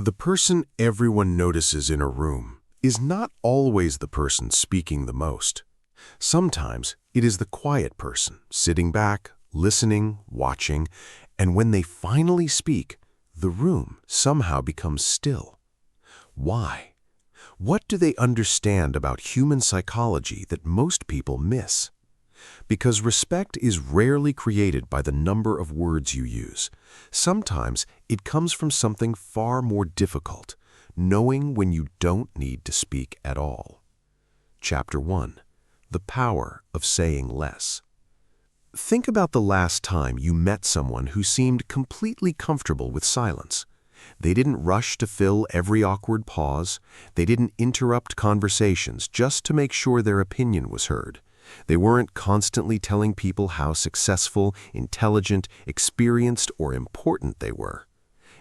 The person everyone notices in a room is not always the person speaking the most. Sometimes it is the quiet person, sitting back, listening, watching, and when they finally speak, the room somehow becomes still. Why? What do they understand about human psychology that most people miss? Because respect is rarely created by the number of words you use. Sometimes it comes from something far more difficult, knowing when you don't need to speak at all. Chapter 1. The Power of Saying Less. Think about the last time you met someone who seemed completely comfortable with silence. They didn't rush to fill every awkward pause. They didn't interrupt conversations just to make sure their opinion was heard. They weren't constantly telling people how successful, intelligent, experienced, or important they were.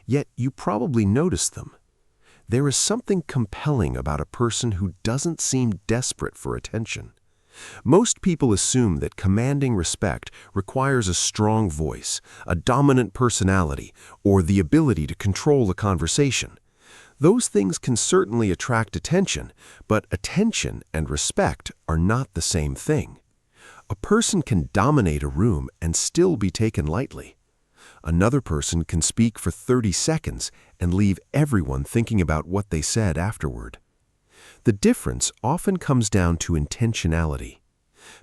Yet you probably noticed them. There is something compelling about a person who doesn't seem desperate for attention. Most people assume that commanding respect requires a strong voice, a dominant personality, or the ability to control a conversation. Those things can certainly attract attention, but attention and respect are not the same thing. A person can dominate a room and still be taken lightly. Another person can speak for 30 seconds and leave everyone thinking about what they said afterward. The difference often comes down to intentionality.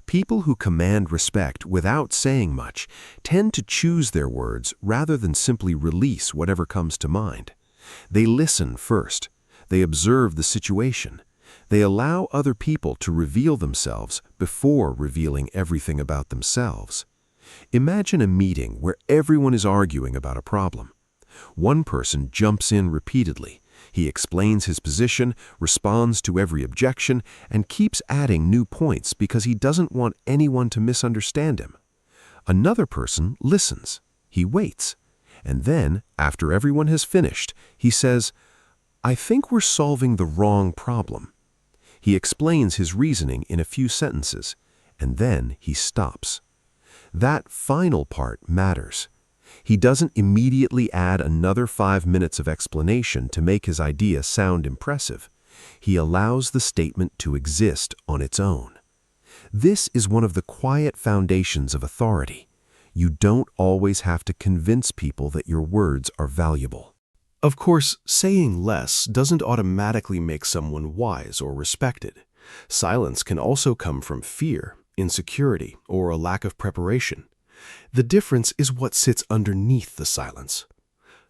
People who command respect without saying much tend to choose their words rather than simply release whatever comes to mind. They listen first. They observe the situation. They allow other people to reveal themselves before revealing everything about themselves. Imagine a meeting where everyone is arguing about a problem. One person jumps in repeatedly. He explains his position, responds to every objection, and keeps adding new points because he doesn't want anyone to misunderstand him. Another person listens. He waits. And then, after everyone has finished, he says, "I think we're solving the wrong problem." He explains his reasoning in a few sentences, and then he stops. That final part matters. He doesn't immediately add another 5 minutes of explanation to make his idea sound impressive. He allows the statement to exist on its own. This is one of the quiet foundations of authority. You don't always have to convince people that your words are valuable. Of course, saying less doesn't automatically make someone wise or respected. Silence can also come from fear, insecurity, or a lack of preparation. The difference is what sits underneath the silence.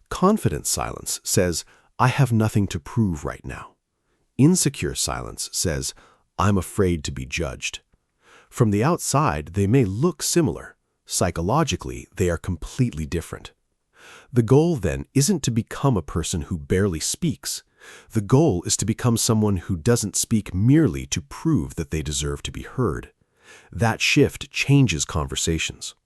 Confident silence says, "I have nothing to prove right now." Insecure silence says, "I'm afraid to be judged." From the outside, they may look similar. Psychologically, they are completely different. The goal, then, isn't to become a person who barely speaks. The goal is to become someone who doesn't speak merely to prove that they deserve to be heard. That shift changes conversations.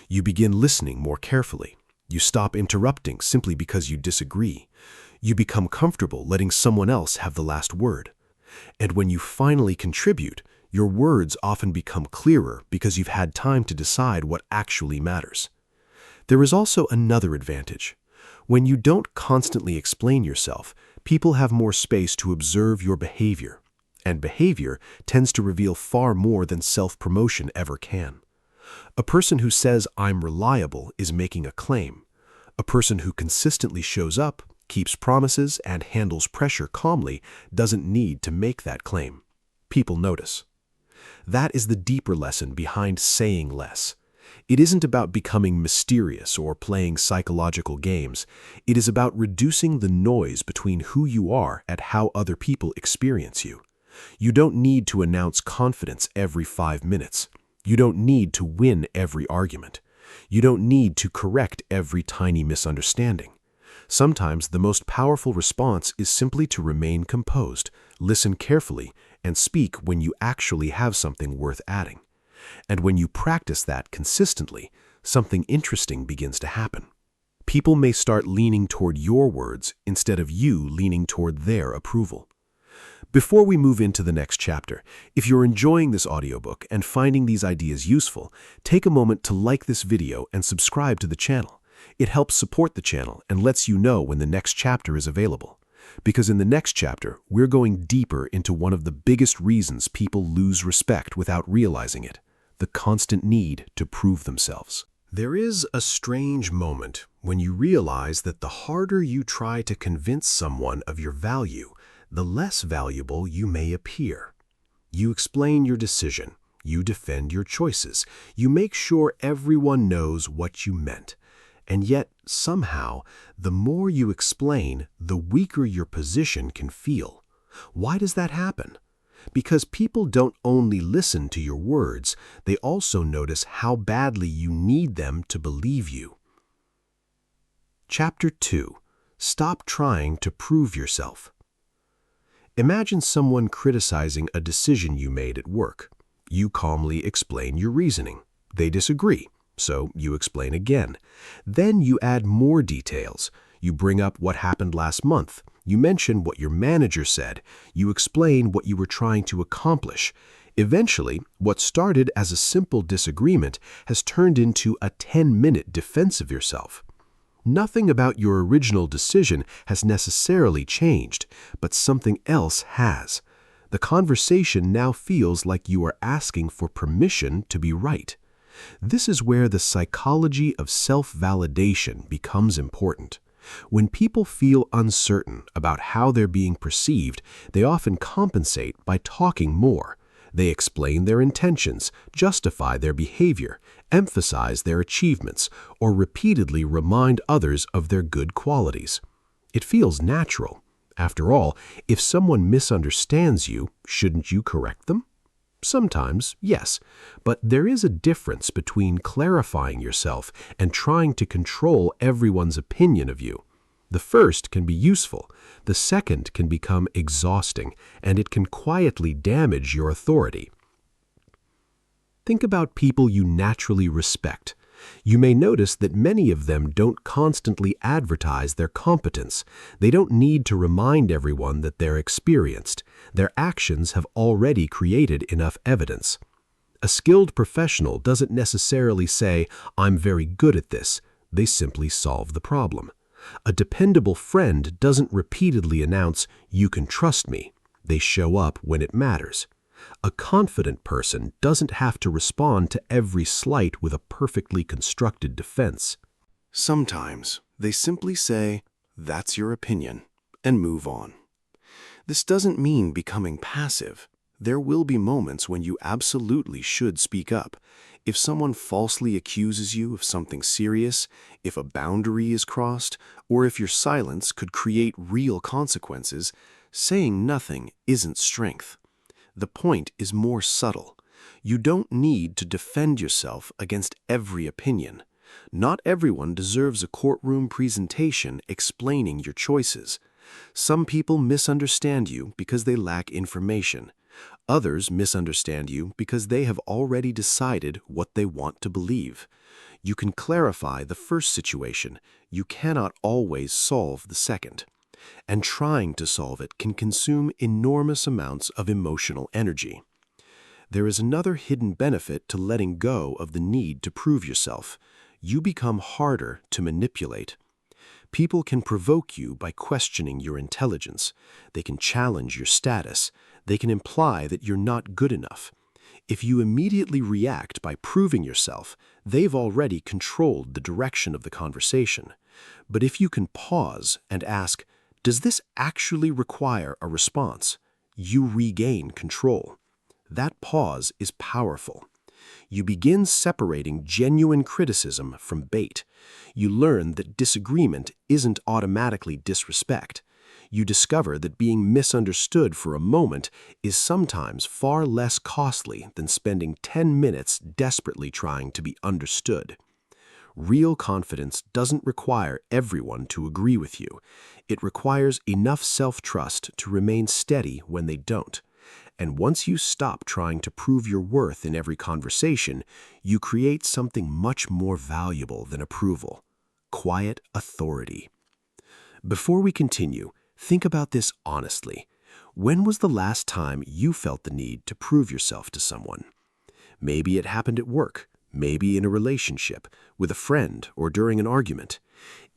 You begin listening more carefully. You stop interrupting simply because you disagree. You become comfortable letting someone else have the last word. And when you finally contribute, your words often become clearer because you've had time to decide what actually matters. There is also another advantage. When you don't constantly explain yourself, people have more space to observe your behavior. And behavior tends to reveal far more than self-promotion ever can. A person who says, "I'm reliable," is making a claim. A person who consistently shows up, keeps promises, and handles pressure calmly doesn't need to make that claim. People notice. That is the deeper lesson behind saying less. It isn't about becoming mysterious or playing psychological games. It is about reducing the noise between who you are and how other people experience you. You don't need to announce confidence every 5 minutes. You don't need to win every argument. You don't need to correct every tiny misunderstanding. Sometimes the most powerful response is simply to remain composed, listen carefully, and speak when you actually have something worth adding. And when you practice that consistently, something interesting begins to happen. People may start leaning toward your words instead of you leaning toward their approval. Before we move into the next chapter, if you're enjoying this audiobook and finding these ideas useful, take a moment to like this video and subscribe to the channel. It helps support the channel and lets you know when the next chapter is available. Because in the next chapter, we're going deeper into one of the biggest reasons people lose respect without realizing it: the constant need to prove themselves. There is a strange moment when you realize that the harder you try to convince someone of your value, the less valuable you may appear. You explain your decision, you defend your choices, you make sure everyone knows what you meant. And yet, somehow, the more you explain, the weaker your position can feel. Why does that happen? Because people don't only listen to your words, they also notice how badly you need them to believe you. Chapter 2. Stop trying to prove yourself. Imagine someone criticizing a decision you made at work. You calmly explain your reasoning. They disagree, so you explain again. Then you add more details. You bring up what happened last month. You mention what your manager said. You explain what you were trying to accomplish. Eventually, what started as a simple disagreement has turned into a 10-minute defense of yourself. Nothing about your original decision has necessarily changed, but something else has. The conversation now feels like you are asking for permission to be right. This is where the psychology of self-validation becomes important. When people feel uncertain about how they're being perceived, they often compensate by talking more. They explain their intentions, justify their behavior, emphasize their achievements, or repeatedly remind others of their good qualities. It feels natural. After all, if someone misunderstands you, shouldn't you correct them? Sometimes, yes, but there is a difference between clarifying yourself and trying to control everyone's opinion of you. The first can be useful, the second can become exhausting, and it can quietly damage your authority. Think about people you naturally respect. You may notice that many of them don't constantly advertise their competence. They don't need to remind everyone that they're experienced. Their actions have already created enough evidence. A skilled professional doesn't necessarily say, "I'm very good at this." They simply solve the problem. A dependable friend doesn't repeatedly announce, "You can trust me." They show up when it matters. A confident person doesn't have to respond to every slight with a perfectly constructed defense. Sometimes they simply say, "That's your opinion," and move on. This doesn't mean becoming passive. There will be moments when you absolutely should speak up. If someone falsely accuses you of something serious, if a boundary is crossed, or if your silence could create real consequences, saying nothing isn't strength. The point is more subtle. You don't need to defend yourself against every opinion. Not everyone deserves a courtroom presentation explaining your choices. Some people misunderstand you because they lack information. Others misunderstand you because they have already decided what they want to believe. You can clarify the first situation. You cannot always solve the second. And trying to solve it can consume enormous amounts of emotional energy. There is another hidden benefit to letting go of the need to prove yourself. You become harder to manipulate. People can provoke you by questioning your intelligence. They can challenge your status. They can imply that you're not good enough. If you immediately react by proving yourself, they've already controlled the direction of the conversation. But if you can pause and ask, "Does this actually require a response?" you regain control. That pause is powerful. You begin separating genuine criticism from bait. You learn that disagreement isn't automatically disrespect. You discover that being misunderstood for a moment is sometimes far less costly than spending 10 minutes desperately trying to be understood. Real confidence doesn't require everyone to agree with you. It requires enough self-trust to remain steady when they don't. And once you stop trying to prove your worth in every conversation, you create something much more valuable than approval: quiet authority. Before we continue, think about this honestly. When was the last time you felt the need to prove yourself to someone? Maybe it happened at work. maybe in a relationship, with a friend, or during an argument.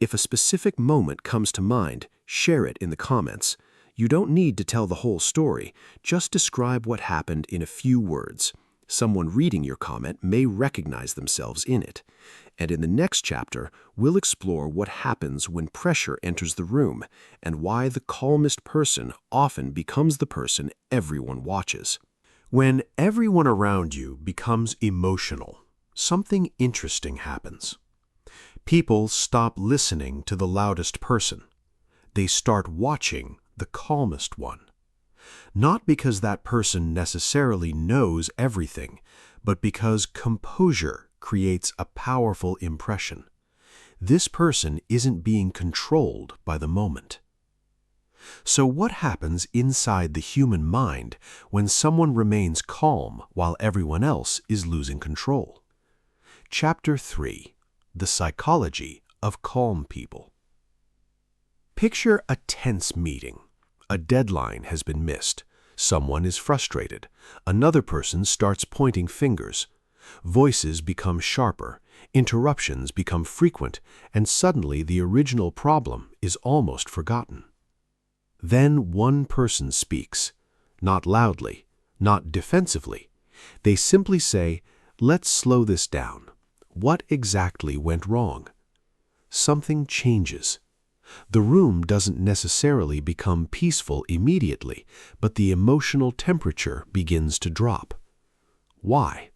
If a specific moment comes to mind, share it in the comments. You don't need to tell the whole story, just describe what happened in a few words. Someone reading your comment may recognize themselves in it. And in the next chapter, we'll explore what happens when pressure enters the room and why the calmest person often becomes the person everyone watches. When everyone around you becomes emotional, something interesting happens. People stop listening to the loudest person. They start watching the calmest one. Not because that person necessarily knows everything, but because composure creates a powerful impression. This person isn't being controlled by the moment. So what happens inside the human mind when someone remains calm while everyone else is losing control? Chapter 3. The Psychology of Calm People. Picture a tense meeting. A deadline has been missed. Someone is frustrated. Another person starts pointing fingers. Voices become sharper. Interruptions become frequent, and suddenly the original problem is almost forgotten. Then one person speaks, not loudly, not defensively. They simply say, "Let's slow this down. What exactly went wrong?" Something changes. The room doesn't necessarily become peaceful immediately, but the emotional temperature begins to drop. Why?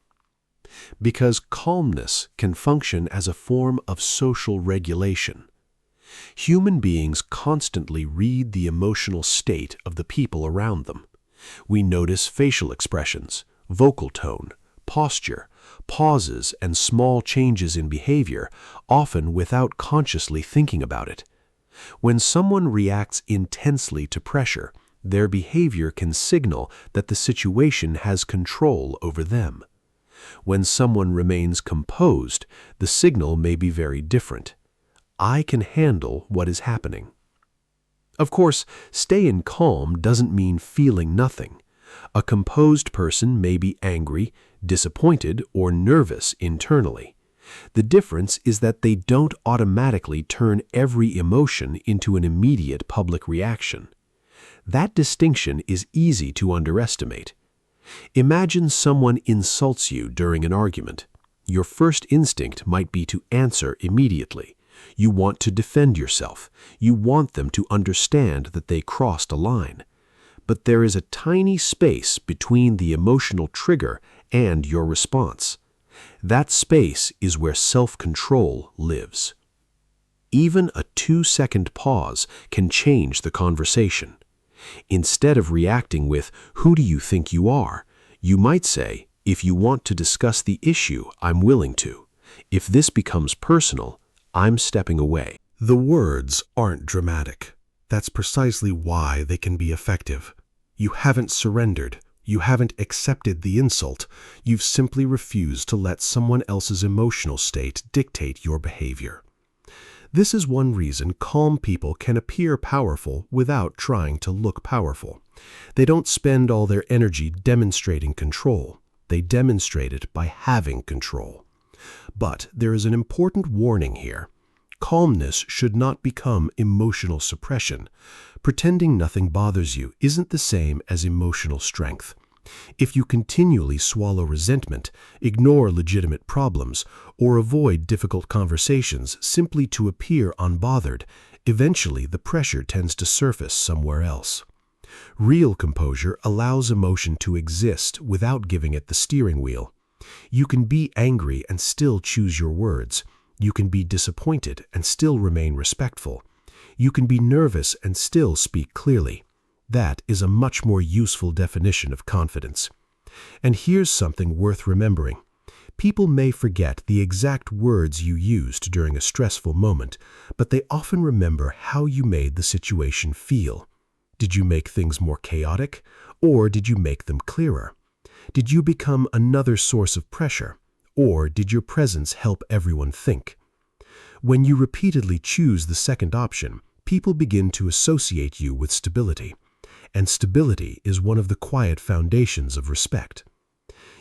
Because calmness can function as a form of social regulation. Human beings constantly read the emotional state of the people around them. We notice facial expressions, vocal tone, posture, pauses, and small changes in behavior, often without consciously thinking about it. When someone reacts intensely to pressure, their behavior can signal that the situation has control over them. When someone remains composed, the signal may be very different. I can handle what is happening. Of course, staying calm doesn't mean feeling nothing. A composed person may be angry, disappointed, or nervous internally. The difference is that they don't automatically turn every emotion into an immediate public reaction. That distinction is easy to underestimate. Imagine someone insults you during an argument. Your first instinct might be to answer immediately. You want to defend yourself. You want them to understand that they crossed a line. But there is a tiny space between the emotional trigger and your response. That space is where self-control lives. Even a 2-second pause can change the conversation. Instead of reacting with, "Who do you think you are?" you might say, "If you want to discuss the issue, I'm willing to. If this becomes personal, I'm stepping away." The words aren't dramatic. That's precisely why they can be effective. You haven't surrendered. You haven't accepted the insult. You've simply refused to let someone else's emotional state dictate your behavior. This is one reason calm people can appear powerful without trying to look powerful. They don't spend all their energy demonstrating control. They demonstrate it by having control. But there is an important warning here. Calmness should not become emotional suppression. Pretending nothing bothers you isn't the same as emotional strength. If you continually swallow resentment, ignore legitimate problems, or avoid difficult conversations simply to appear unbothered, eventually the pressure tends to surface somewhere else. Real composure allows emotion to exist without giving it the steering wheel. You can be angry and still choose your words. You can be disappointed and still remain respectful. You can be nervous and still speak clearly. That is a much more useful definition of confidence. And here's something worth remembering. People may forget the exact words you used during a stressful moment, but they often remember how you made the situation feel. Did you make things more chaotic, or did you make them clearer? Did you become another source of pressure, or did your presence help everyone think? When you repeatedly choose the second option, people begin to associate you with stability. And stability is one of the quiet foundations of respect.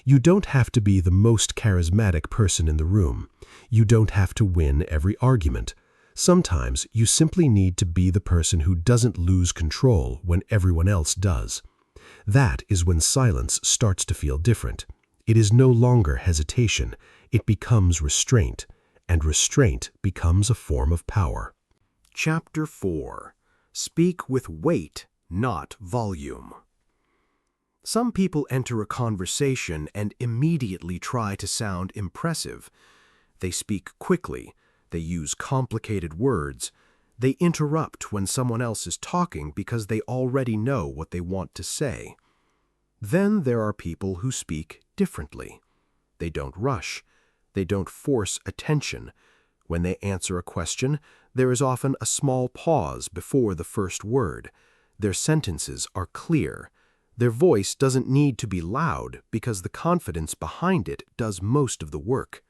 You don't have to be the most charismatic person in the room. You don't have to win every argument. Sometimes you simply need to be the person who doesn't lose control when everyone else does. That is when silence starts to feel different. It is no longer hesitation. It becomes restraint, and restraint becomes a form of power. Chapter 4. Speak with weight, not volume. Some people enter a conversation and immediately try to sound impressive. They speak quickly. They use complicated words. They interrupt when someone else is talking because they already know what they want to say. Then there are people who speak differently. They don't rush. They don't force attention. When they answer a question, there is often a small pause before the first word. Their sentences are clear. Their voice doesn't need to be loud because the confidence behind it does most of the work.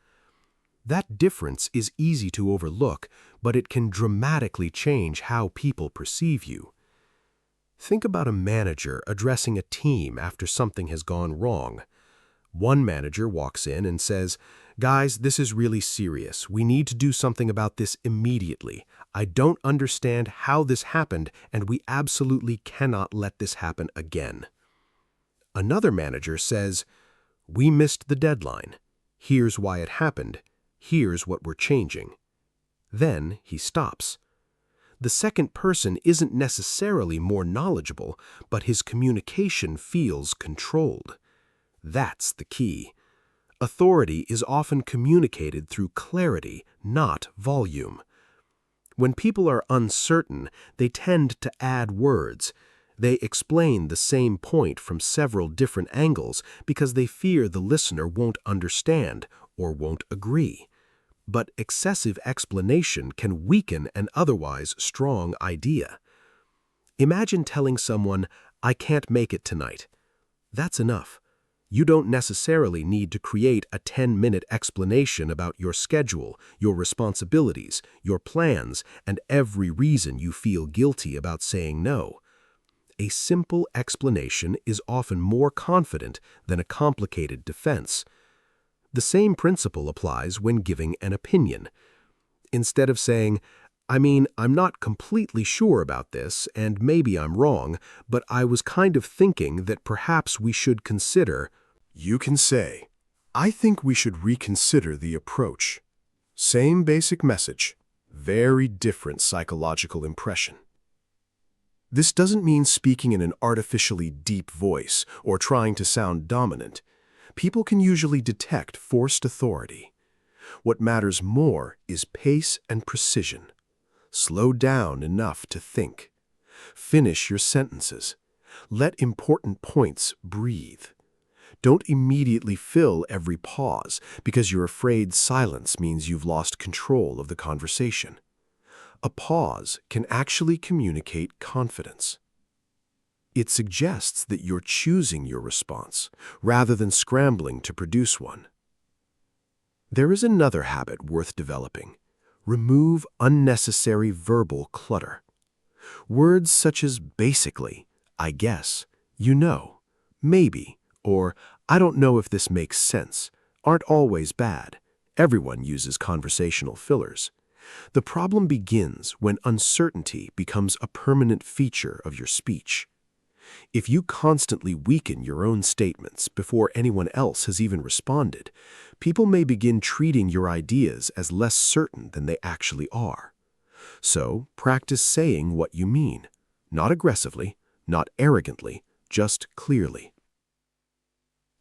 That difference is easy to overlook, but it can dramatically change how people perceive you. Think about a manager addressing a team after something has gone wrong. One manager walks in and says, "Guys, this is really serious. We need to do something about this immediately. I don't understand how this happened, and we absolutely cannot let this happen again." Another manager says, "We missed the deadline. Here's why it happened. Here's what we're changing." Then he stops. The second person isn't necessarily more knowledgeable, but his communication feels controlled. That's the key. Authority is often communicated through clarity, not volume. When people are uncertain, they tend to add words. They explain the same point from several different angles because they fear the listener won't understand or won't agree. But excessive explanation can weaken an otherwise strong idea. Imagine telling someone, "I can't make it tonight." That's enough. You don't necessarily need to create a 10-minute explanation about your schedule, your responsibilities, your plans, and every reason you feel guilty about saying no. A simple explanation is often more confident than a complicated defense. The same principle applies when giving an opinion. Instead of saying, I'm not completely sure about this, and maybe I'm wrong, but I was kind of thinking that perhaps we should consider," you can say, "I think we should reconsider the approach." Same basic message, very different psychological impression. This doesn't mean speaking in an artificially deep voice or trying to sound dominant. People can usually detect forced authority. What matters more is pace and precision. Slow down enough to think. Finish your sentences. Let important points breathe. Don't immediately fill every pause because you're afraid silence means you've lost control of the conversation. A pause can actually communicate confidence. It suggests that you're choosing your response rather than scrambling to produce one. There is another habit worth developing. Remove unnecessary verbal clutter. Words such as basically, I guess, you know, maybe, or I don't know if this makes sense aren't always bad. Everyone uses conversational fillers. The problem begins when uncertainty becomes a permanent feature of your speech. If you constantly weaken your own statements before anyone else has even responded, people may begin treating your ideas as less certain than they actually are. So, practice saying what you mean, not aggressively, not arrogantly, just clearly.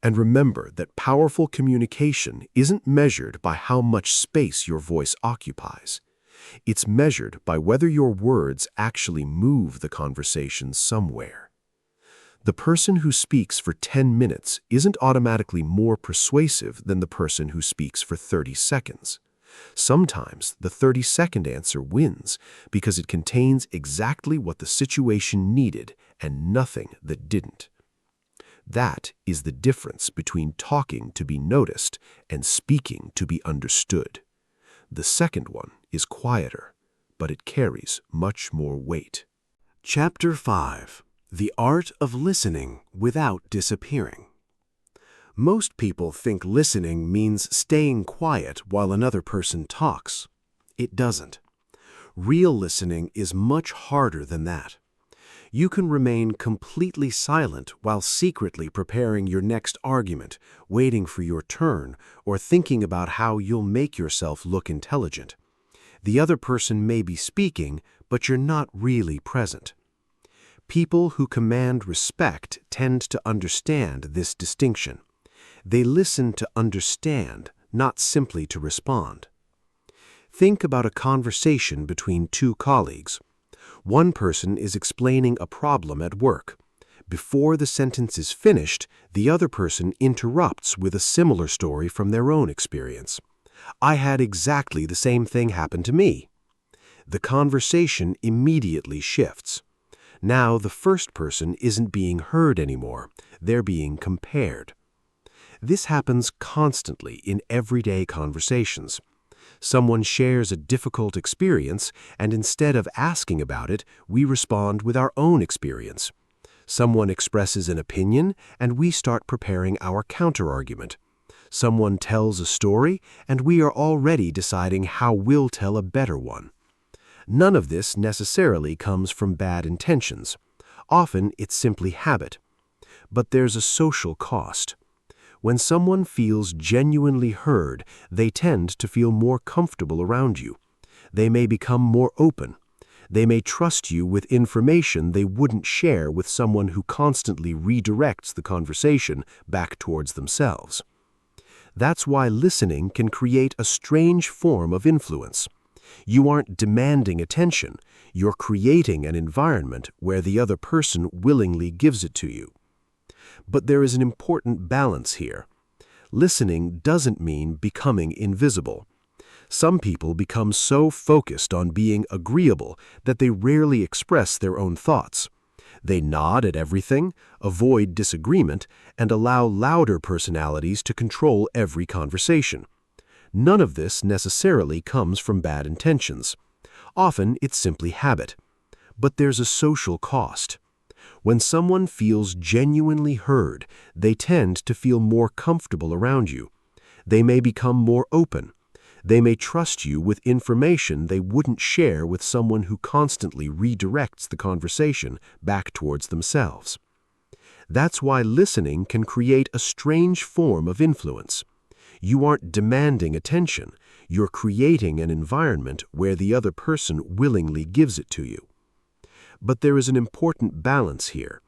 And remember that powerful communication isn't measured by how much space your voice occupies. It's measured by whether your words actually move the conversation somewhere. The person who speaks for 10 minutes isn't automatically more persuasive than the person who speaks for 30 seconds. Sometimes the 30-second answer wins because it contains exactly what the situation needed and nothing that didn't. That is the difference between talking to be noticed and speaking to be understood. The second one is quieter, but it carries much more weight. Chapter 5. The Art of Listening Without Disappearing. Most people think listening means staying quiet while another person talks. It doesn't. Real listening is much harder than that. You can remain completely silent while secretly preparing your next argument, waiting for your turn, or thinking about how you'll make yourself look intelligent. The other person may be speaking, but you're not really present. People who command respect tend to understand this distinction. They listen to understand, not simply to respond. Think about a conversation between two colleagues. One person is explaining a problem at work. Before the sentence is finished, the other person interrupts with a similar story from their own experience. "I had exactly the same thing happen to me." The conversation immediately shifts. Now the first person isn't being heard anymore. They're being compared. This happens constantly in everyday conversations. Someone shares a difficult experience, and instead of asking about it, we respond with our own experience. Someone expresses an opinion, and we start preparing our counterargument. Someone tells a story, and we are already deciding how we'll tell a better one. None of this necessarily comes from bad intentions. Often it's simply habit. But there's a social cost. When someone feels genuinely heard, they tend to feel more comfortable around you. They may become more open. They may trust you with information they wouldn't share with someone who constantly redirects the conversation back towards themselves. That's why listening can create a strange form of influence. You aren't demanding attention. You're creating an environment where the other person willingly gives it to you. But there is an important balance here. Listening doesn't mean becoming invisible. Some people become so focused on being agreeable that they rarely express their own thoughts. They nod at everything, avoid disagreement, and allow louder personalities to control every conversation. None of this necessarily comes from bad intentions. Often it's simply habit. But there's a social cost. When someone feels genuinely heard, they tend to feel more comfortable around you. They may become more open. They may trust you with information they wouldn't share with someone who constantly redirects the conversation back towards themselves. That's why listening can create a strange form of influence. You aren't demanding attention. You're creating an environment where the other person willingly gives it to you. But there is an important balance here.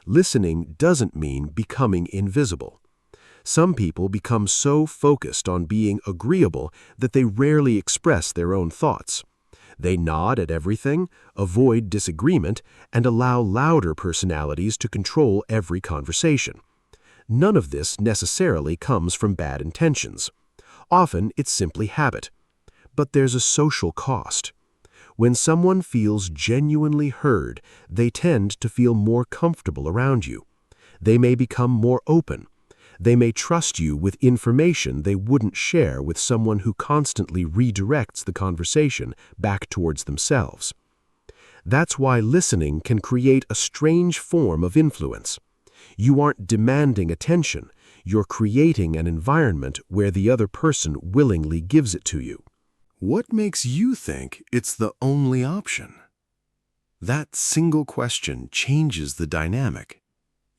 Listening doesn't mean becoming invisible. Some people become so focused on being agreeable that they rarely express their own thoughts. They nod at everything, avoid disagreement, and allow louder personalities to control every conversation. None of this necessarily comes from bad intentions. Often it's simply habit. But there's a social cost. When someone feels genuinely heard, they tend to feel more comfortable around you. They may become more open. They may trust you with information they wouldn't share with someone who constantly redirects the conversation back towards themselves. That's why listening can create a strange form of influence. You aren't demanding attention. You're creating an environment where the other person willingly gives it to you. What makes you think it's the only option? That single question changes the dynamic.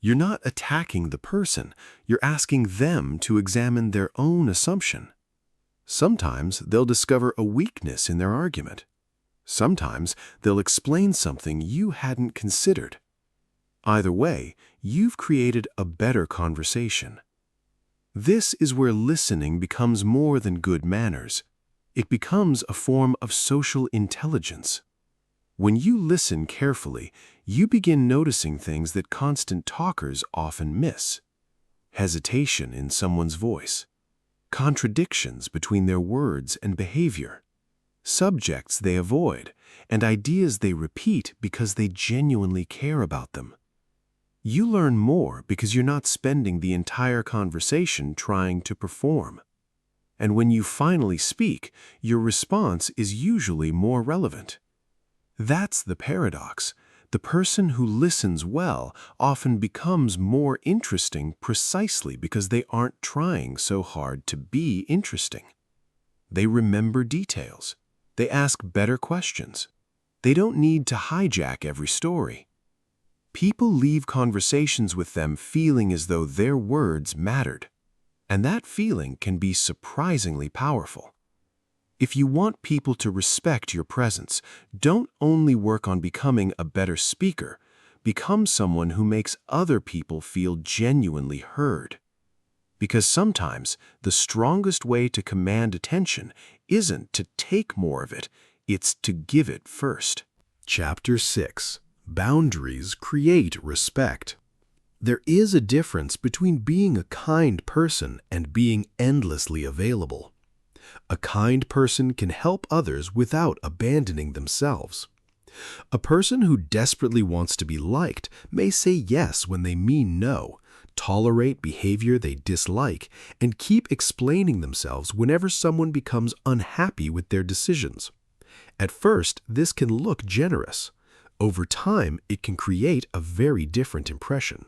You're not attacking the person, you're asking them to examine their own assumption. Sometimes they'll discover a weakness in their argument. Sometimes they'll explain something you hadn't considered. Either way, you've created a better conversation. This is where listening becomes more than good manners. It becomes a form of social intelligence. When you listen carefully, you begin noticing things that constant talkers often miss. Hesitation in someone's voice, contradictions between their words and behavior, subjects they avoid, and ideas they repeat because they genuinely care about them. You learn more because you're not spending the entire conversation trying to perform. And when you finally speak, your response is usually more relevant. That's the paradox. The person who listens well often becomes more interesting precisely because they aren't trying so hard to be interesting. They remember details. They ask better questions. They don't need to hijack every story. People leave conversations with them feeling as though their words mattered, and that feeling can be surprisingly powerful. If you want people to respect your presence, don't only work on becoming a better speaker, become someone who makes other people feel genuinely heard. Because sometimes the strongest way to command attention isn't to take more of it, it's to give it first. Chapter 6. Boundaries create respect. There is a difference between being a kind person and being endlessly available. A kind person can help others without abandoning themselves. A person who desperately wants to be liked may say yes when they mean no, tolerate behavior they dislike, and keep explaining themselves whenever someone becomes unhappy with their decisions. At first, this can look generous. Over time, it can create a very different impression.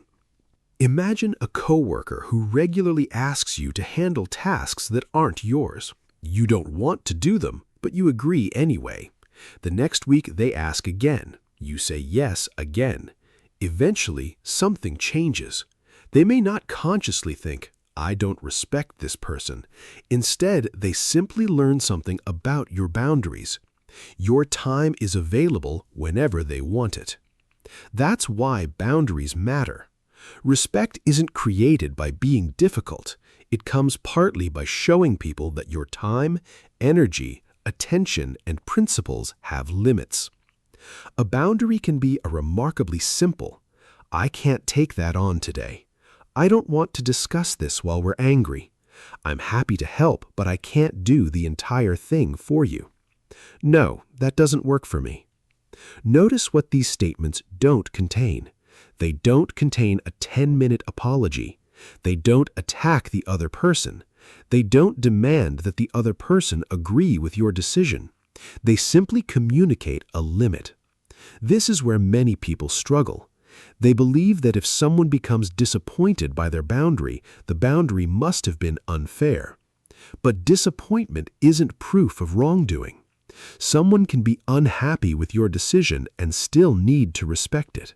Imagine a coworker who regularly asks you to handle tasks that aren't yours. You don't want to do them, but you agree anyway. The next week they ask again. You say yes again. Eventually, something changes. They may not consciously think, I don't respect this person. Instead, they simply learn something about your boundaries. Your time is available whenever they want it. That's why boundaries matter. Respect isn't created by being difficult. It comes partly by showing people that your time, energy, attention, and principles have limits. A boundary can be a remarkably simple, I can't take that on today. I don't want to discuss this while we're angry. I'm happy to help, but I can't do the entire thing for you. No, that doesn't work for me. Notice what these statements don't contain. They don't contain a 10-minute apology. They don't attack the other person. They don't demand that the other person agree with your decision. They simply communicate a limit. This is where many people struggle. They believe that if someone becomes disappointed by their boundary, the boundary must have been unfair. But disappointment isn't proof of wrongdoing. Someone can be unhappy with your decision and still need to respect it.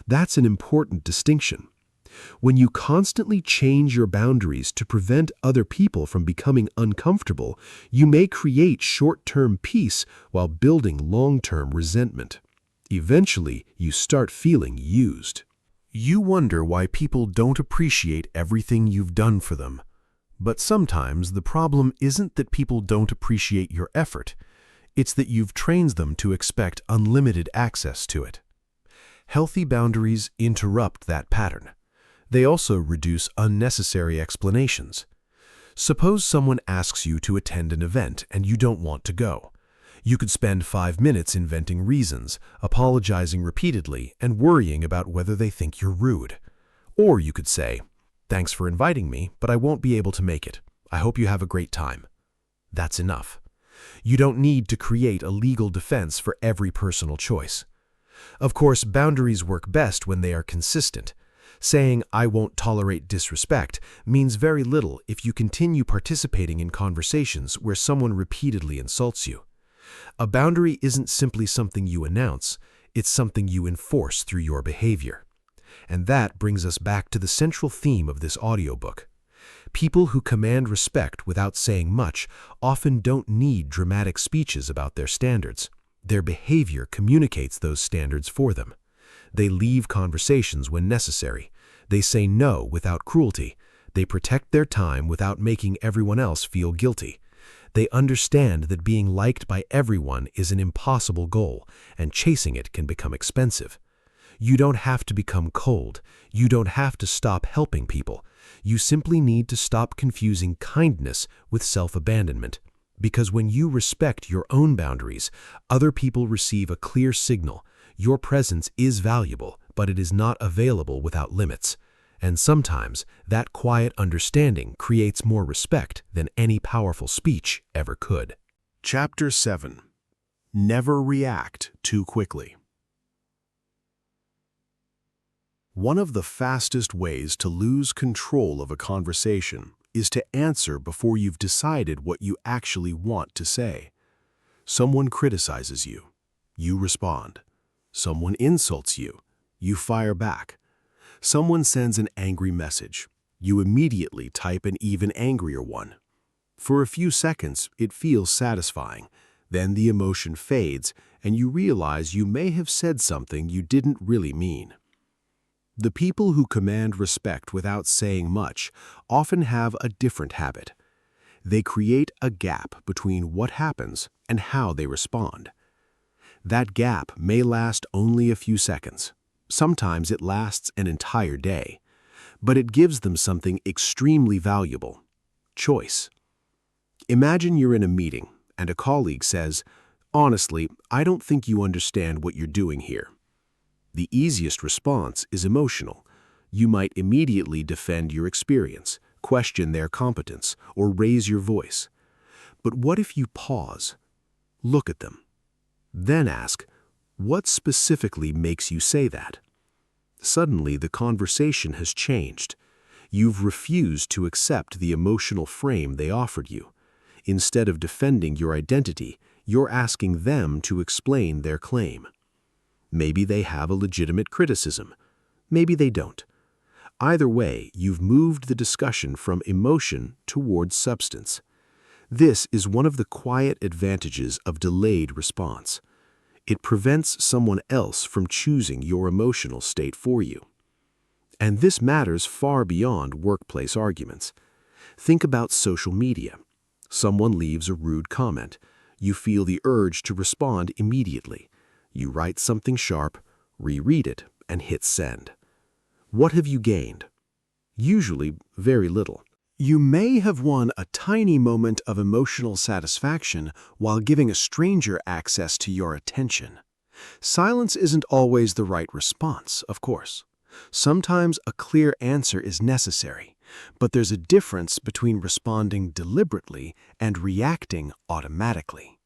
That's an important distinction. When you constantly change your boundaries to prevent other people from becoming uncomfortable, you may create short-term peace while building long-term resentment. Eventually, you start feeling used. You wonder why people don't appreciate everything you've done for them. But sometimes the problem isn't that people don't appreciate your effort. It's that you've trained them to expect unlimited access to it. Healthy boundaries interrupt that pattern. They also reduce unnecessary explanations. Suppose someone asks you to attend an event and you don't want to go. You could spend 5 minutes inventing reasons, apologizing repeatedly, and worrying about whether they think you're rude. Or you could say, "Thanks for inviting me, but I won't be able to make it. I hope you have a great time." That's enough. You don't need to create a legal defense for every personal choice. Of course, boundaries work best when they are consistent. Saying, "I won't tolerate disrespect," means very little if you continue participating in conversations where someone repeatedly insults you. A boundary isn't simply something you announce, it's something you enforce through your behavior. And that brings us back to the central theme of this audiobook. People who command respect without saying much often don't need dramatic speeches about their standards. Their behavior communicates those standards for them. They leave conversations when necessary. They say no without cruelty. They protect their time without making everyone else feel guilty. They understand that being liked by everyone is an impossible goal, and chasing it can become expensive. You don't have to become cold. You don't have to stop helping people. You simply need to stop confusing kindness with self-abandonment. Because when you respect your own boundaries, other people receive a clear signal. Your presence is valuable, but it is not available without limits. And sometimes that quiet understanding creates more respect than any powerful speech ever could. Chapter 7. Never react too quickly. One of the fastest ways to lose control of a conversation is to answer before you've decided what you actually want to say. Someone criticizes you. You respond. Someone insults you. You fire back. Someone sends an angry message. You immediately type an even angrier one. For a few seconds, it feels satisfying. Then the emotion fades, and you realize you may have said something you didn't really mean. The people who command respect without saying much often have a different habit. They create a gap between what happens and how they respond. That gap may last only a few seconds. Sometimes it lasts an entire day. But it gives them something extremely valuable: choice. Imagine you're in a meeting and a colleague says, "Honestly, I don't think you understand what you're doing here." The easiest response is emotional. You might immediately defend your experience, question their competence, or raise your voice. But what if you pause, look at them, then ask, what specifically makes you say that? Suddenly, the conversation has changed. You've refused to accept the emotional frame they offered you. Instead of defending your identity, you're asking them to explain their claim. Maybe they have a legitimate criticism. Maybe they don't. Either way, you've moved the discussion from emotion towards substance. This is one of the quiet advantages of delayed response. It prevents someone else from choosing your emotional state for you. And this matters far beyond workplace arguments. Think about social media. Someone leaves a rude comment. You feel the urge to respond immediately. You write something sharp, reread it, and hit send. What have you gained? Usually, very little. You may have won a tiny moment of emotional satisfaction while giving a stranger access to your attention. Silence isn't always the right response, of course. Sometimes a clear answer is necessary, but there's a difference between responding deliberately and reacting automatically.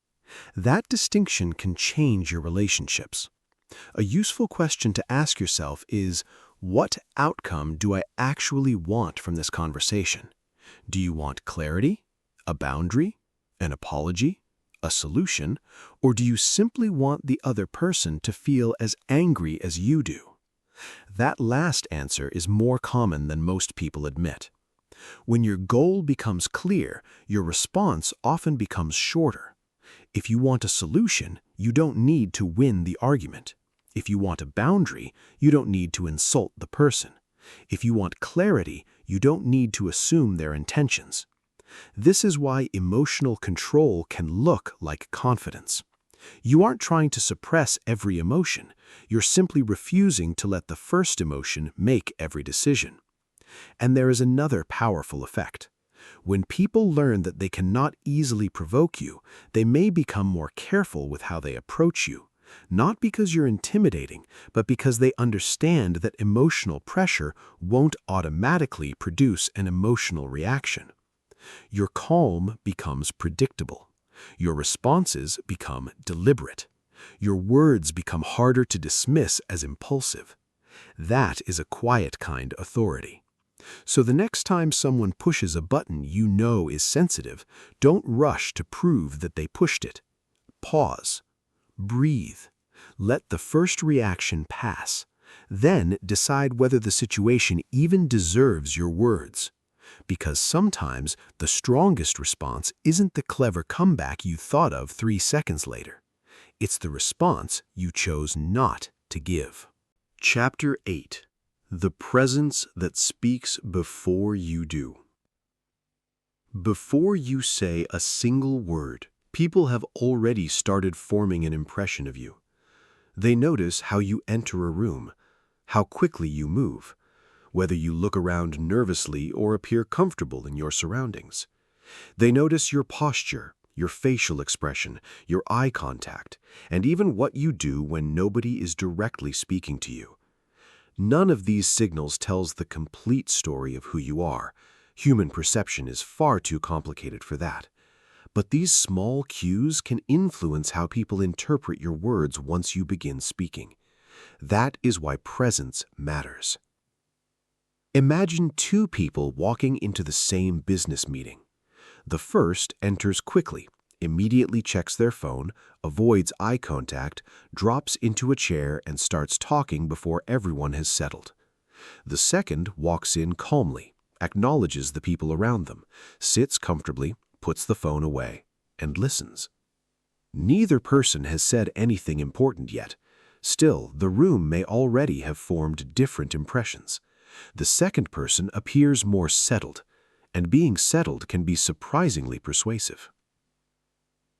That distinction can change your relationships. A useful question to ask yourself is, what outcome do I actually want from this conversation? Do you want clarity, a boundary, an apology, a solution, or do you simply want the other person to feel as angry as you do? That last answer is more common than most people admit. When your goal becomes clear, your response often becomes shorter. If you want a solution, you don't need to win the argument. If you want a boundary, you don't need to insult the person. If you want clarity, you don't need to assume their intentions. This is why emotional control can look like confidence. You aren't trying to suppress every emotion. You're simply refusing to let the first emotion make every decision. And there is another powerful effect. When people learn that they cannot easily provoke you, they may become more careful with how they approach you. Not because you're intimidating, but because they understand that emotional pressure won't automatically produce an emotional reaction. Your calm becomes predictable. Your responses become deliberate. Your words become harder to dismiss as impulsive. That is a quiet kind authority. So the next time someone pushes a button you know is sensitive, don't rush to prove that they pushed it. Pause. Breathe. Let the first reaction pass. Then decide whether the situation even deserves your words. Because sometimes the strongest response isn't the clever comeback you thought of 3 seconds later. It's the response you chose not to give. Chapter 8. The presence that speaks before you do. Before you say a single word, people have already started forming an impression of you. They notice how you enter a room, how quickly you move, whether you look around nervously or appear comfortable in your surroundings. They notice your posture, your facial expression, your eye contact, and even what you do when nobody is directly speaking to you. None of these signals tells the complete story of who you are. Human perception is far too complicated for that. But these small cues can influence how people interpret your words once you begin speaking. That is why presence matters. Imagine two people walking into the same business meeting. The first enters quickly, immediately checks their phone, avoids eye contact, drops into a chair and starts talking before everyone has settled. The second walks in calmly, acknowledges the people around them, sits comfortably, puts the phone away, and listens. Neither person has said anything important yet. Still, the room may already have formed different impressions. The second person appears more settled, and being settled can be surprisingly persuasive.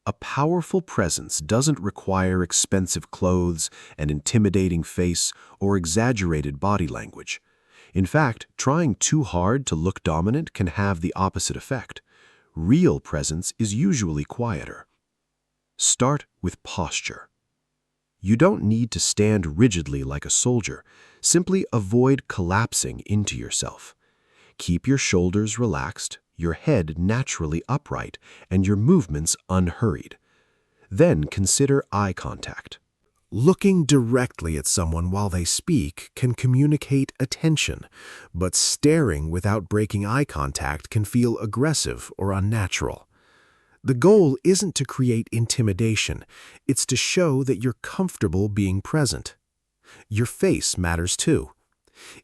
A powerful presence doesn't require expensive clothes, an intimidating face, or exaggerated body language. In fact, trying too hard to look dominant can have the opposite effect. Real presence is usually quieter. Start with posture. You don't need to stand rigidly like a soldier. Simply avoid collapsing into yourself. Keep your shoulders relaxed, your head naturally upright, and your movements unhurried. Then consider eye contact. Looking directly at someone while they speak can communicate attention, but staring without breaking eye contact can feel aggressive or unnatural. The goal isn't to create intimidation, it's to show that you're comfortable being present. Your face matters too.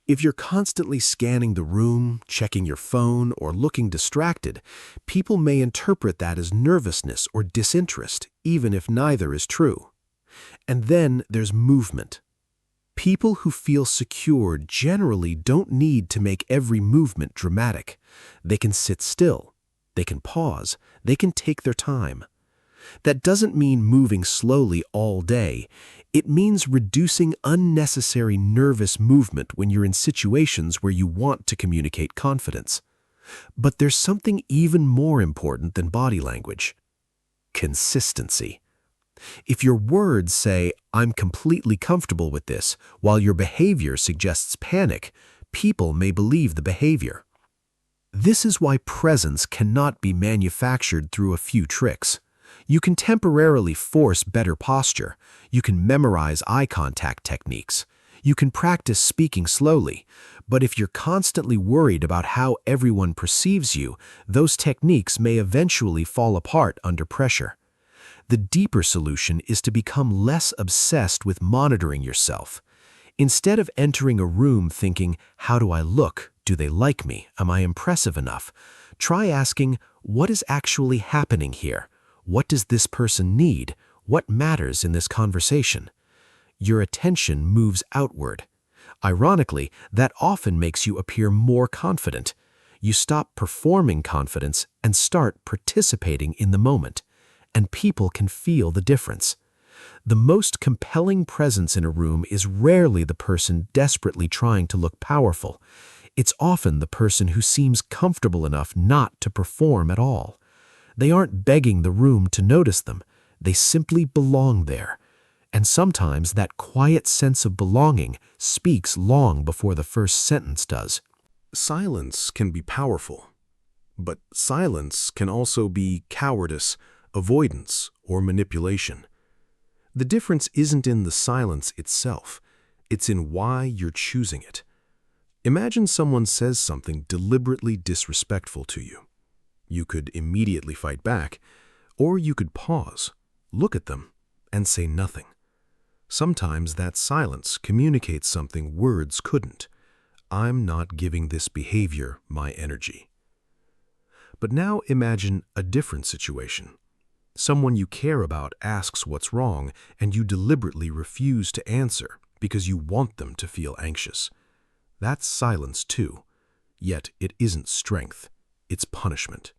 If you're constantly scanning the room, checking your phone, or looking distracted, people may interpret that as nervousness or disinterest, even if neither is true. And then there's movement. People who feel secure generally don't need to make every movement dramatic. They can sit still. They can pause. They can take their time. That doesn't mean moving slowly all day. It means reducing unnecessary nervous movement when you're in situations where you want to communicate confidence. But there's something even more important than body language: consistency. If your words say, "I'm completely comfortable with this," while your behavior suggests panic, people may believe the behavior. This is why presence cannot be manufactured through a few tricks. You can temporarily force better posture. You can memorize eye contact techniques. You can practice speaking slowly. But if you're constantly worried about how everyone perceives you, those techniques may eventually fall apart under pressure. The deeper solution is to become less obsessed with monitoring yourself. Instead of entering a room thinking, "How do I look? Do they like me? Am I impressive enough?" Try asking, "What is actually happening here? What does this person need? What matters in this conversation?" Your attention moves outward. Ironically, that often makes you appear more confident. You stop performing confidence and start participating in the moment, and people can feel the difference. The most compelling presence in a room is rarely the person desperately trying to look powerful. It's often the person who seems comfortable enough not to perform at all. They aren't begging the room to notice them. They simply belong there. And sometimes that quiet sense of belonging speaks long before the first sentence does. Silence can be powerful, but silence can also be cowardice, avoidance, or manipulation. The difference isn't in the silence itself, it's in why you're choosing it. Imagine someone says something deliberately disrespectful to you. You could immediately fight back, or you could pause, look at them, and say nothing. Sometimes that silence communicates something words couldn't. I'm not giving this behavior my energy. But now imagine a different situation. Someone you care about asks what's wrong, and you deliberately refuse to answer because you want them to feel anxious. That's silence too, yet it isn't strength, it's punishment.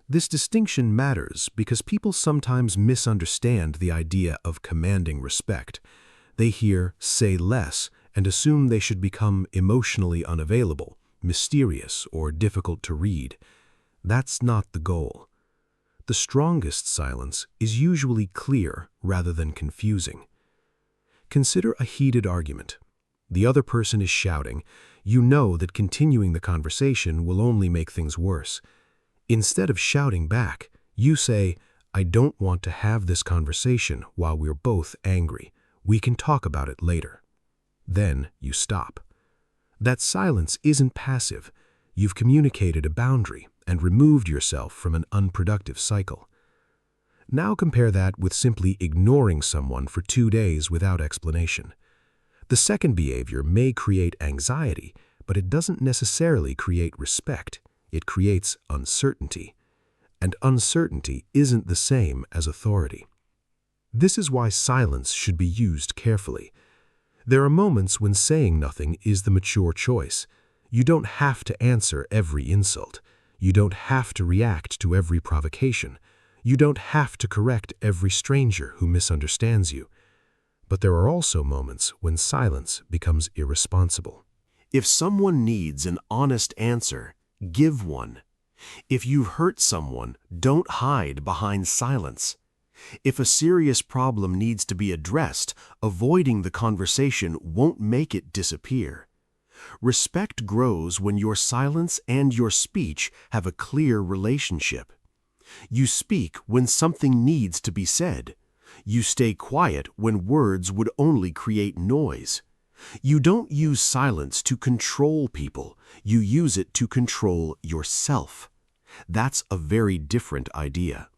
This distinction matters because people sometimes misunderstand the idea of commanding respect. They hear "say less" and assume they should become emotionally unavailable, mysterious, or difficult to read. That's not the goal. The strongest silence is usually clear rather than confusing. Consider a heated argument. The other person is shouting. You know that continuing the conversation will only make things worse. Instead of shouting back, you say, "I don't want to have this conversation while we're both angry. We can talk about it later." Then you stop. That silence isn't passive. You've communicated a boundary and removed yourself from an unproductive cycle. Now compare that with simply ignoring someone for 2 days without explanation. The second behavior may create anxiety, but it doesn't necessarily create respect. It creates uncertainty. And uncertainty isn't the same as authority. This is why silence should be used carefully. There are moments when saying nothing is the mature choice. You don't have to answer every insult. You don't have to react to every provocation. You don't have to correct every stranger who misunderstands you. But there are also moments when silence becomes irresponsible. If someone needs an honest answer, give one. If you've hurt someone, don't hide behind silence. If a serious problem needs to be addressed, avoiding the conversation won't make it disappear. Respect grows when your silence and your speech have a clear relationship. You speak when something needs to be said. You stay quiet when words would only create noise. You don't use silence to control people. You use it to control yourself. That's a very different idea.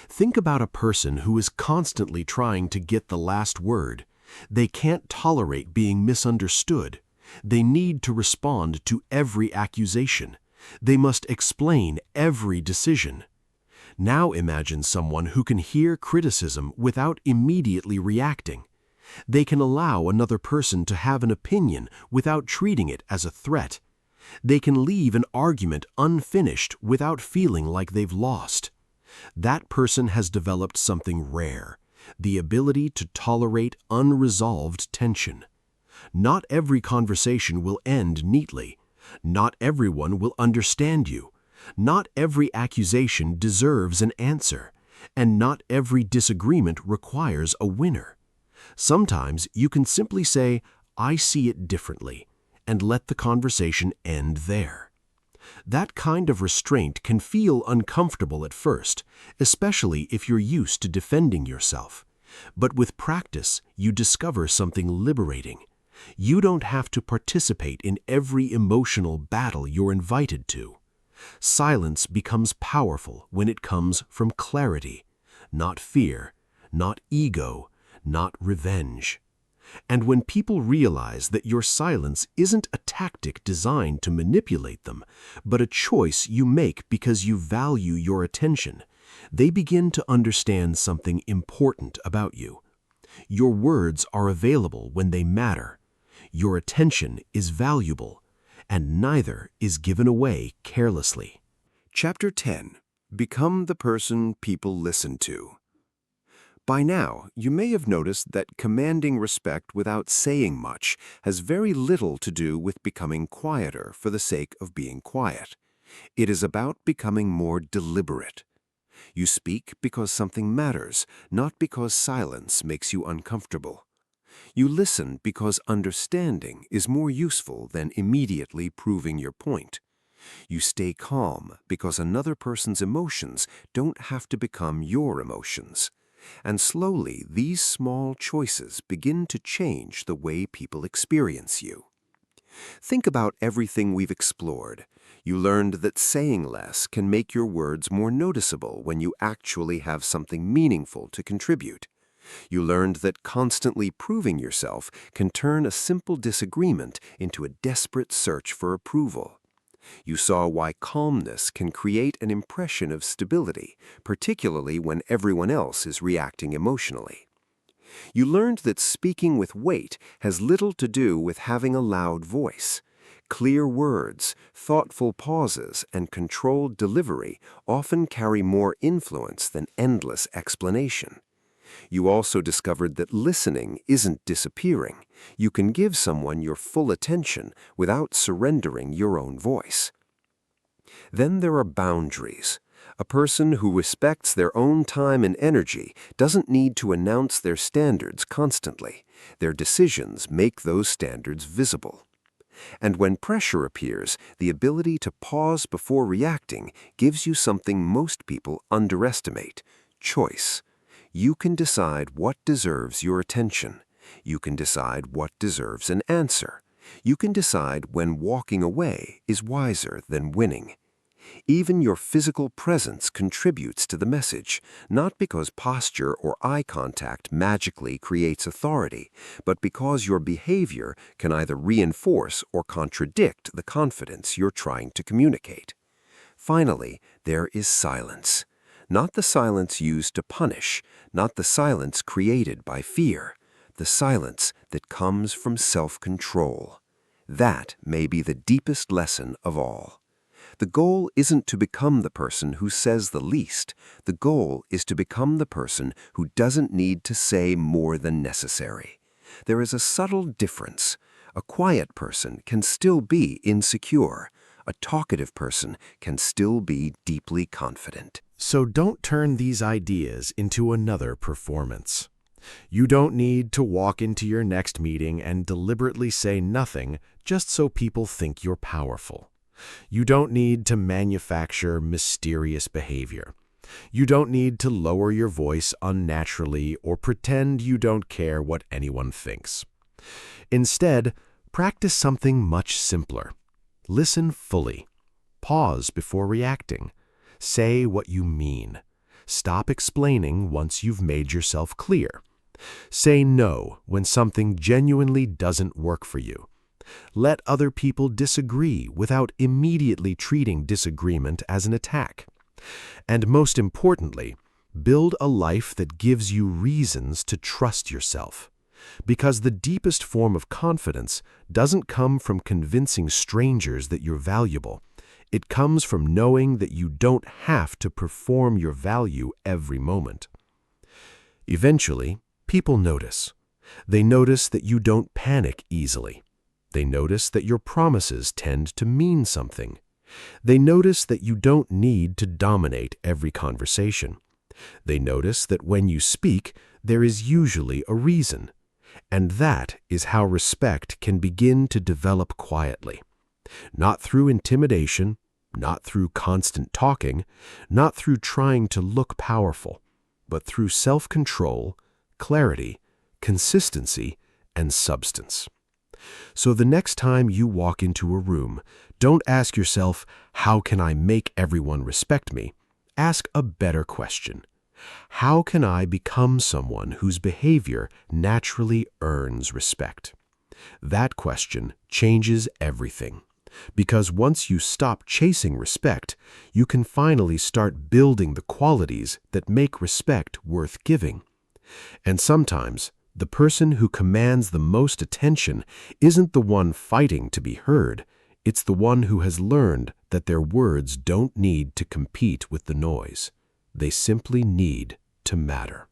Think about a person who is constantly trying to get the last word. They can't tolerate being misunderstood. They need to respond to every accusation. They must explain every decision. Now imagine someone who can hear criticism without immediately reacting. They can allow another person to have an opinion without treating it as a threat. They can leave an argument unfinished without feeling like they've lost. That person has developed something rare, the ability to tolerate unresolved tension. Not every conversation will end neatly. Not everyone will understand you. Not every accusation deserves an answer, and not every disagreement requires a winner. Sometimes you can simply say, "I see it differently," and let the conversation end there. That kind of restraint can feel uncomfortable at first, especially if you're used to defending yourself. But with practice, you discover something liberating. You don't have to participate in every emotional battle you're invited to. Silence becomes powerful when it comes from clarity, not fear, not ego, not revenge. And when people realize that your silence isn't a tactic designed to manipulate them, but a choice you make because you value your attention, they begin to understand something important about you. Your words are available when they matter. Your attention is valuable, and neither is given away carelessly. Chapter 10. Become the person people listen to. By now, you may have noticed that commanding respect without saying much has very little to do with becoming quieter for the sake of being quiet. It is about becoming more deliberate. You speak because something matters, not because silence makes you uncomfortable. You listen because understanding is more useful than immediately proving your point. You stay calm because another person's emotions don't have to become your emotions. And slowly, these small choices begin to change the way people experience you. Think about everything we've explored. You learned that saying less can make your words more noticeable when you actually have something meaningful to contribute. You learned that constantly proving yourself can turn a simple disagreement into a desperate search for approval. You saw why calmness can create an impression of stability, particularly when everyone else is reacting emotionally. You learned that speaking with weight has little to do with having a loud voice. Clear words, thoughtful pauses, and controlled delivery often carry more influence than endless explanation. You also discovered that listening isn't disappearing. You can give someone your full attention without surrendering your own voice. Then there are boundaries. A person who respects their own time and energy doesn't need to announce their standards constantly. Their decisions make those standards visible. And when pressure appears, the ability to pause before reacting gives you something most people underestimate: choice. You can decide what deserves your attention. You can decide what deserves an answer. You can decide when walking away is wiser than winning. Even your physical presence contributes to the message, not because posture or eye contact magically creates authority, but because your behavior can either reinforce or contradict the confidence you're trying to communicate. Finally, there is silence. Not the silence used to punish, not the silence created by fear, the silence that comes from self-control. That may be the deepest lesson of all. The goal isn't to become the person who says the least. The goal is to become the person who doesn't need to say more than necessary. There is a subtle difference. A quiet person can still be insecure. A talkative person can still be deeply confident. So don't turn these ideas into another performance. You don't need to walk into your next meeting and deliberately say nothing just so people think you're powerful. You don't need to manufacture mysterious behavior. You don't need to lower your voice unnaturally or pretend you don't care what anyone thinks. Instead, practice something much simpler. Listen fully. Pause before reacting. Say what you mean. Stop explaining once you've made yourself clear. Say no when something genuinely doesn't work for you. Let other people disagree without immediately treating disagreement as an attack. And most importantly, build a life that gives you reasons to trust yourself. Because the deepest form of confidence doesn't come from convincing strangers that you're valuable. It comes from knowing that you don't have to perform your value every moment. Eventually, people notice. They notice that you don't panic easily. They notice that your promises tend to mean something. They notice that you don't need to dominate every conversation. They notice that when you speak, there is usually a reason. And that is how respect can begin to develop quietly. Not through intimidation, not through constant talking, not through trying to look powerful, but through self-control, clarity, consistency, and substance. So the next time you walk into a room, don't ask yourself, how can I make everyone respect me? Ask a better question. How can I become someone whose behavior naturally earns respect? That question changes everything. Because once you stop chasing respect, you can finally start building the qualities that make respect worth giving. And sometimes, the person who commands the most attention isn't the one fighting to be heard. It's the one who has learned that their words don't need to compete with the noise. They simply need to matter.